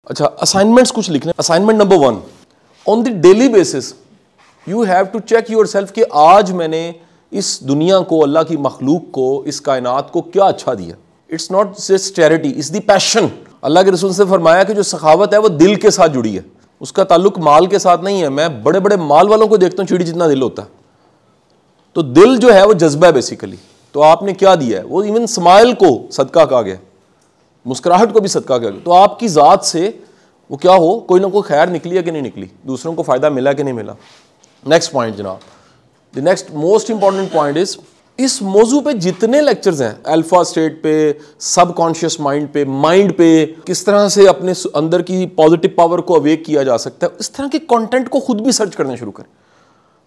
अच्छा, असाइनमेंट्स कुछ लिखने। Assignment number 1, on the daily basis you have to check yourself कि आज मैंने इस दुनिया को, अल्लाह की मखलूक को, इस कायनात को क्या अच्छा दिया। It's not just charity, it's the passion. Allah के रसूल से फरमाया कि जो सखावत है वो दिल के साथ जुड़ी है, उसका ताल्लुक माल के साथ नहीं है। मैं बड़े बड़े माल वालों को देखता हूँ, चिड़ी जितना दिल होता है। तो दिल जो है वो जज्बा है बेसिकली। तो आपने क्या दिया है, वो इवन स्माइल को सदका कहा गया, मुस्कुराहट को भी सदका कहा गया। तो आपकी ज़ात से वो क्या हो, कोई ना कोई खैर निकली है कि नहीं निकली, दूसरों को फ़ायदा मिला कि नहीं मिला। नेक्स्ट पॉइंट जनाब, the next most important point is, इस मौजू पे जितने लेक्चर्स हैं, अल्फा स्टेट पे, सबकॉन्शियस माइंड पे, माइंड पे, किस तरह से अपने अंदर की पॉजिटिव पावर को अवेक किया जा सकता है, इस तरह के कंटेंट को खुद भी सर्च करना शुरू करें।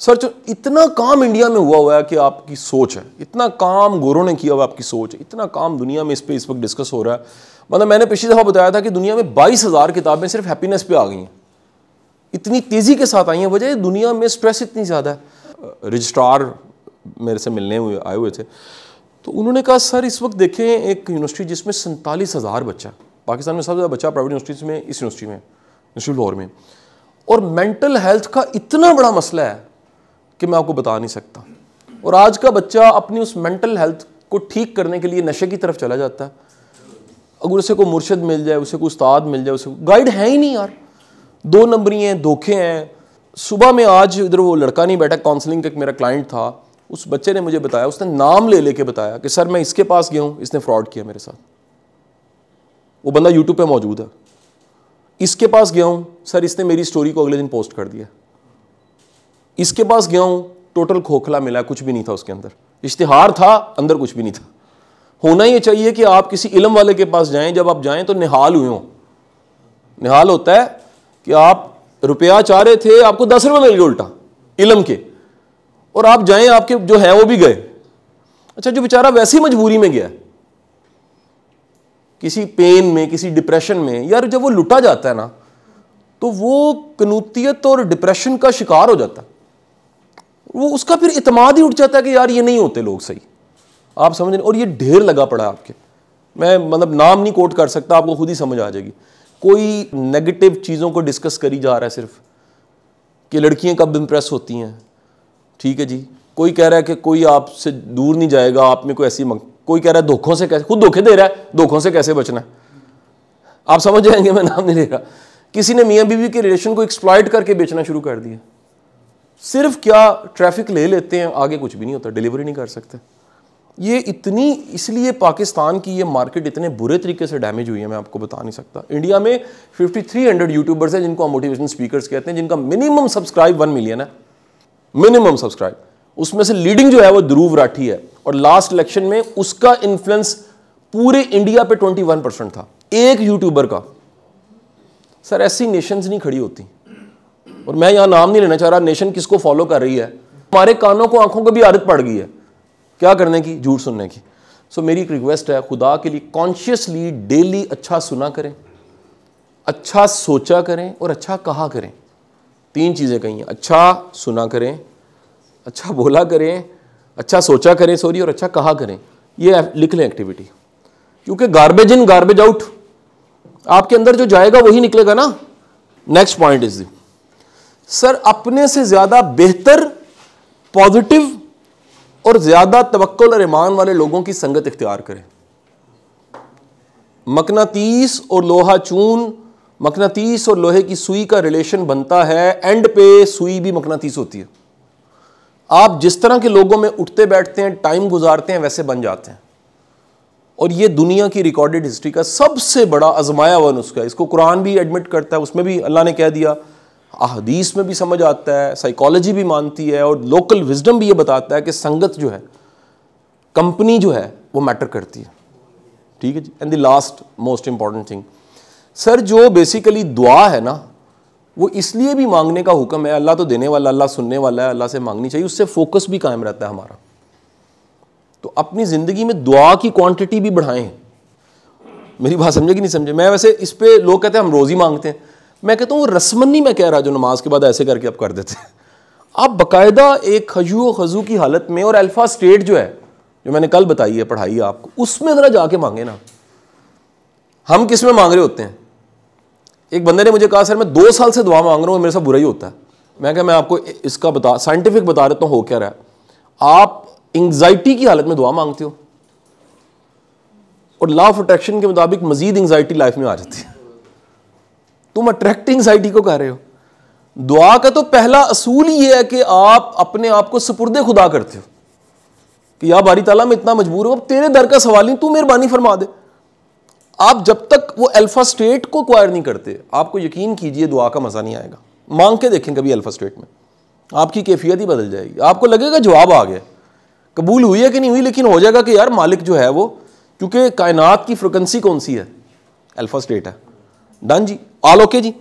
सर्च, इतना काम इंडिया में हुआ है कि आपकी सोच है, इतना काम गोरों ने किया हुआ आपकी सोच है, इतना काम दुनिया में इस पे इस वक्त डिस्कस हो रहा है। मतलब मैंने पिछली दफ़ा बताया था कि दुनिया में 22,000 किताबें सिर्फ हैप्पीनेस पे आ गई हैं, इतनी तेज़ी के साथ आई हैं। वजह दुनिया में स्ट्रेस इतनी ज़्यादा है। रजिस्ट्रार मेरे से मिलने हुए आए हुए थे, तो उन्होंने कहा सर इस वक्त देखें एक यूनिवर्सिटी जिसमें 47,000 बच्चा, पाकिस्तान में सबसे ज़्यादा बच्चा प्राइवेट यूनिवर्सिटी में, इस यूनिवर्सिटी में, यूनिवर्सिटी लाहौर में, और मेंटल हेल्थ का इतना बड़ा मसला है कि मैं आपको बता नहीं सकता। और आज का बच्चा अपनी उस मेंटल हेल्थ को ठीक करने के लिए नशे की तरफ चला जाता है। अगर उसे कोई मुर्शिद मिल जाए, उसे कोई उस्ताद मिल जाए, उसे गाइड है ही नहीं यार, 2 नंबरी हैं, धोखे हैं। सुबह में आज इधर वो लड़का नहीं बैठा, काउंसलिंग का एक मेरा क्लाइंट था, उस बच्चे ने मुझे बताया, उसने नाम ले लेके बताया कि सर मैं इसके पास गया हूँ, इसने फ्रॉड किया मेरे साथ। वो बंदा यूट्यूब पे मौजूद है। इसके पास गया हूँ सर, इसने मेरी स्टोरी को अगले दिन पोस्ट कर दिया। इसके पास गया हूँ, टोटल खोखला मिला, कुछ भी नहीं था उसके अंदर, इश्तिहार था, अंदर कुछ भी नहीं था। होना ये चाहिए कि आप किसी इल्म वाले के पास जाएं, जब आप जाएं तो निहाल हुए हों। निहाल होता है कि आप रुपया चाह रहे थे, आपको 10 रुपये मिल गए उल्टा इल्म के, और आप जाएं, आपके जो है वो भी गए। अच्छा, जो बेचारा वैसी मजबूरी में गया, किसी पेन में, किसी डिप्रेशन में, यार जब वो लुटा जाता है ना, तो वो कनूतियत और डिप्रेशन का शिकार हो जाता है। वो उसका फिर इत्मीद ही उठ जाता है कि यार ये नहीं होते लोग सही, आप समझ रहे। और ये ढेर लगा पड़ा है आपके, मैं मतलब नाम नहीं कोट कर सकता, आपको खुद ही समझ आ जाएगी। कोई नेगेटिव चीज़ों को डिस्कस करी जा रहा है सिर्फ, कि लड़कियां कब इंप्रेस होती हैं, ठीक है जी। कोई कह रहा है कि कोई आपसे दूर नहीं जाएगा, आप में कोई ऐसी कोई कह रहा है धोखों से कैसे, खुद धोखे दे रहा है, धोखों से कैसे बचना है, आप समझ जाएंगे, मैं नाम नहीं ले रहा। किसी ने मियाँ बीवी के रिलेशन को एक्सप्लॉइट करके बेचना शुरू कर दिया। सिर्फ क्या ट्रैफिक ले लेते हैं, आगे कुछ भी नहीं होता, डिलीवरी नहीं कर सकते। ये इतनी, इसलिए पाकिस्तान की ये मार्केट इतने बुरे तरीके से डैमेज हुई है, मैं आपको बता नहीं सकता। इंडिया में 5300 यूट्यूबर्स हैं जिनको हम मोटिवेशन स्पीकर्स कहते हैं, जिनका मिनिमम सब्सक्राइब 1 मिलियन है, मिनिमम सब्सक्राइब। उसमें से लीडिंग जो है वो ध्रुव राठी है, और लास्ट इलेक्शन में उसका इन्फ्लुएंस पूरे इंडिया पे 21% था, एक यूट्यूबर का। सर ऐसी नेशंस नहीं खड़ी होती, और मैं यहां नाम नहीं लेना चाह रहा, नेशन किसको फॉलो कर रही है। हमारे कानों को, आंखों को भी आदत पड़ गई है क्या करने की, झूठ सुनने की। सो मेरी एक रिक्वेस्ट है, खुदा के लिए कॉन्शियसली डेली अच्छा सुना करें, अच्छा सोचा करें, और अच्छा कहा करें। 3 चीज़ें कही हैं, अच्छा सुना करें, अच्छा बोला करें, अच्छा सोचा करें, सॉरी, और अच्छा कहा करें। ये लिख लें एक्टिविटी, क्योंकि गार्बेज इन गार्बेज आउट, आपके अंदर जो जाएगा वही निकलेगा ना। नेक्स्ट पॉइंट इज सर, अपने से ज़्यादा बेहतर, पॉजिटिव और ज़्यादा तवक्कुल और ईमान वाले लोगों की संगत इख्तियार करें। मकनातीस और लोहा चून, मकनातीस और लोहे की सुई का रिलेशन बनता है, एंड पे सुई भी मकनातीस होती है। आप जिस तरह के लोगों में उठते बैठते हैं, टाइम गुजारते हैं, वैसे बन जाते हैं। और ये दुनिया की रिकॉर्डेड हिस्ट्री का सबसे बड़ा आजमाया हुआ नुस्खा है। इसको कुरान भी एडमिट करता है, उसमें भी अल्लाह ने कह दिया, हदीस में भी समझ आता है, साइकोलॉजी भी मानती है, और लोकल विजडम भी ये बताता है कि संगत जो है, कंपनी जो है, वो मैटर करती है, ठीक है जी। And the last most important thing sir, जो बेसिकली दुआ है ना, वो इसलिए भी मांगने का हुक्म है, अल्लाह तो देने वाला, अल्लाह सुनने वाला है, अल्लाह से मांगनी चाहिए, उससे फोकस भी कायम रहता है हमारा। तो अपनी ज़िंदगी में दुआ की क्वांटिटी भी बढ़ाएं। मेरी बात समझे कि नहीं समझे। मैं वैसे इस पे लोग कहते हैं हम रोज़ ही मांगते हैं, मैं कहता हूँ रस्मन नहीं मैं कह रहा जो नमाज के बाद ऐसे करके आप कर देते हैं। आप बाकायदा एक खजू खजू की हालत में, और अल्फा स्टेट जो है, जो मैंने कल बताई है, पढ़ाई आपको, उसमें ज़रा जाके मांगे ना। हम किस में मांग रहे होते हैं, एक बंदे ने मुझे कहा सर मैं 2 साल से दुआ मांग रहा हूँ, मेरे साथ बुरा ही होता है। मैं कहा मैं आपको इसका साइंटिफिक बता देता हूँ हो क्या रहा है। आप एंग्जाइटी की हालत में दुआ मांगते हो और लॉ ऑफ अट्रैक्शन के मुताबिक मजीद एंग्जाइटी लाइफ में आ जाती है। तुम अट्रैक्ट एंग्जाइटी को कर रहे हो। दुआ का तो पहला असूल ही है कि आप अपने आप को सुपुर्दे खुदा करते हो कि या बारी ताला मैं इतना मजबूर हूं, अब तेरे दर का सवाल नहीं, तू मेहरबानी फरमा दे। आप जब तक वो अल्फा स्टेट को एक्वायर नहीं करते, आपको यकीन कीजिए दुआ का मजा नहीं आएगा। मांग के देखें कभी अल्फा स्टेट में, आपकी कैफियत ही बदल जाएगी। आपको लगेगा जवाब आ गया, कबूल हुई है कि नहीं हुई, लेकिन हो जाएगा कि यार मालिक जो है वो, क्योंकि कायनात की फ्रिक्वेंसी कौन सी है, अल्फा स्टेट है। डन जी, ऑल ओके जी।